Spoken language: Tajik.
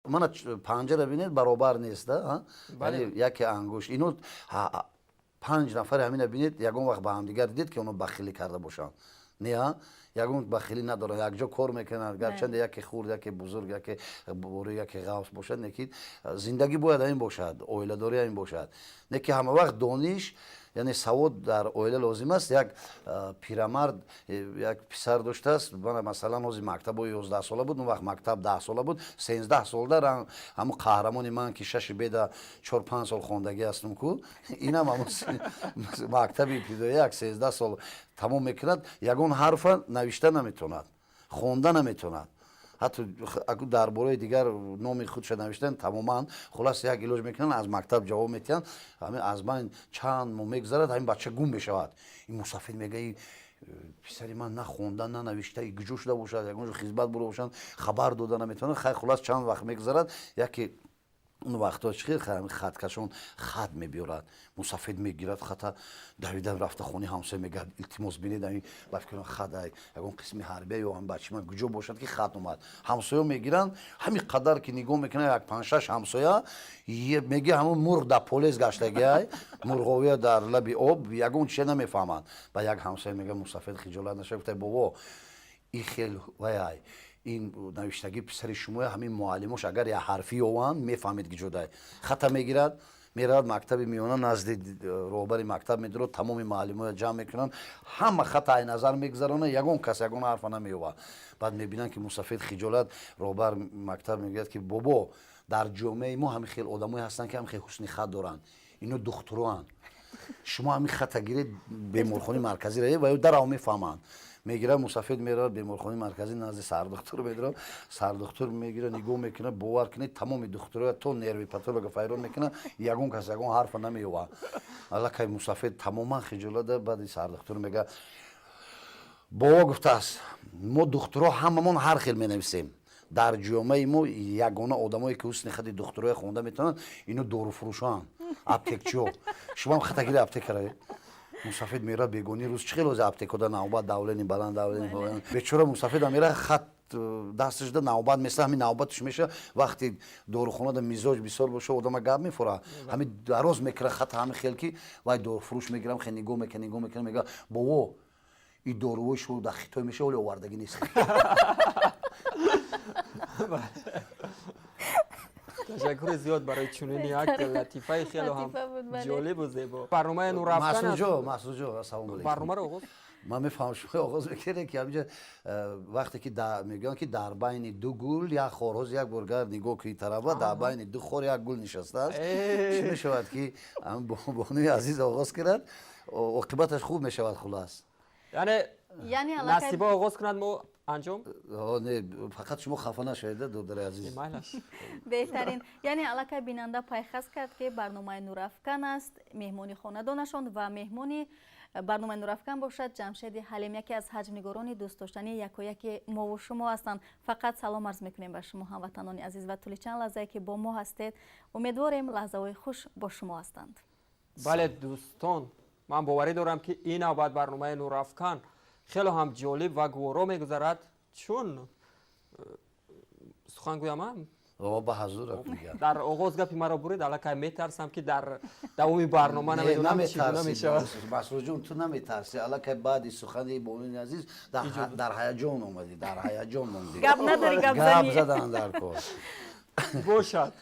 мана панҷара бинед баробар нест Бале. яке ангуш ино 5 нафаре ҳамина бинед ягон вақт ба ҳамдигар дидед ки оно бахилӣ карда бошанд не ягон бахилӣ надорад якҷо кор мекунанд гарчанде яке хурд яке бузург яке бори яке ғавс бошад неки зиндагӣ бояд ҳамин бошад оиладорӣ ҳамин бошад не ки ҳама вақт дониш яъне савод дар оила лозим аст як пирамард як писар доштааст масалан ҳозир мактабо 11 сола буд он вақт мактаб 10 сола буд 13 солда ҳамун қаҳрамони ман ки шаши беда 4-5 сол хондагӣ ҳастум ку инам ҳамун мактаби ибтидоӣ як 13 сол тамом мекунад ягон ҳарфа навишта наметавонад хонда наметавонад ҳатто дар бораи дигар номи худша навиштан тамоман хулас як илоҷ мекунанд аз мактаб ҷавоб метиҳанд аз байн чанд моҳ мегузарад ҳамин бача гум мешавад ин мусафид мегӯяд писари ман на хонда на навишта гуҷо шуда бошад ягонҷо хизмат бурда бошанд хабар дода наметавонад хай хулас чанд вақт мегузарад яке اون وقتا چخیر خطکشون خط میبیارد مسافد میگیرد خطا دویدن رفته خونی همسایه میگه التماس بینید این بفکرن خط یگون قسمی حربه یا هم بچه من کجا باشد که خط اومد همسایه میگیرن همین قدر که نگاه میکنه یک 5-6 همسایه میگه همون مرغ در پلیس گشتگی مرغاوی در لب آب یگون چه نمیفهمند با یک همسایه میگه مسافد خجالت نشه گفته بابا این خیلی وای این نوشتگی پسر شما همین معلمش اگر یه حرفی اوان میفهمید که جدای خطا میگیرد میراد مکتب میونه نزد روبر مکتب میدرو تمام معلم‌ها جمع میکنن همه خطا نظر میگذارن یگون کس یگون حرف نمیوه بعد میبینن که مسافد خجالت روبر مکتب میگه که بابا در جامعه ما همین خیلی آدمایی هستن که هم خیلی حسن خط دارن اینو دختران شما همین خطا گیرید بیمارخانه مرکزی راه و در اون میفهمن میگیره مسافد میره بیمارخانه مرکزی نزد سردکتر میره سردکتر میگیره نگاه میکنه باور کنید تمام دکترها تو نروی پاتولوگ فایرون میکنه یگون کس یگون حرف نمیوه حالا که مسافد تماما خجالت داره بعد سردکتر میگه بابا گفته است ما دکترها هممون هر خیل مینویسیم در جامعه ما یگانه آدمایی که حسن خط دکترای خونده میتونن اینو دارو فروشان اپتکچو شما هم خطا گیری اپتک راه مسافد میره بیگونی روز چه لازم اپتک کدا نوبت داولنی بلند داولنی بیچاره مسافد میره خط دستش ده نوبت مثل همین نوبتش میشه وقتی داروخونه ده میزاج بسیار باشه آدم گاب میفوره همین دراز میکره خط همین خیلی کی وای دارو فروش میگیرم خیلی نگاه میکنه میگه بابا این داروی شو در خطای میشه ولی آوردگی نیست تشکر زیاد برای چنین یک لطیفه خیلی هم جالب و زیبا. برنامه نور رفتن مسعود جو سلام علیکم. برنامه رو آغاز من میفهمم شما آغاز میکنه که همینجا وقتی که میگن که در بین دو گل یک خورهوز یک برگر نگاه که طرفا در بین دو خور یک گل نشسته است چی میشود که هم بانوی عزیز آغاز کرد عاقبتش خوب میشود خلاص یعنی نصیبا آغاز کند ما انجام نه فقط شما خفه نشید دختر عزیز بهترین یعنی علاقه بیننده پایخست کرد که برنامه نورافکن است مهمانی خانه‌دانشان و مهمانی برنامه نورافکن باشد جمشید حلیم یکی از حجم‌نگاران دوست داشتنی یکایک ما و شما هستند فقط سلام عرض میکنیم به شما هموطنان عزیز و طول چند لحظه که با ما هستید امیدواریم لحظه‌های خوش با شما هستند بله دوستان من باوری دارم که این نوبت برنامه نورافکن خیلی هم جالب و گوارا میگذرد چون سخن گویم هم با حضور در آغاز گپی مرا برید علاقه میترسم که در دوام برنامه نمیدونم چگونه میشود مسعود جون تو نمیترسی علاقه بعد سخن بانوی عزیز در هیجان اومدی در هیجان موندی گپ نداری گپ زدن در کار باشد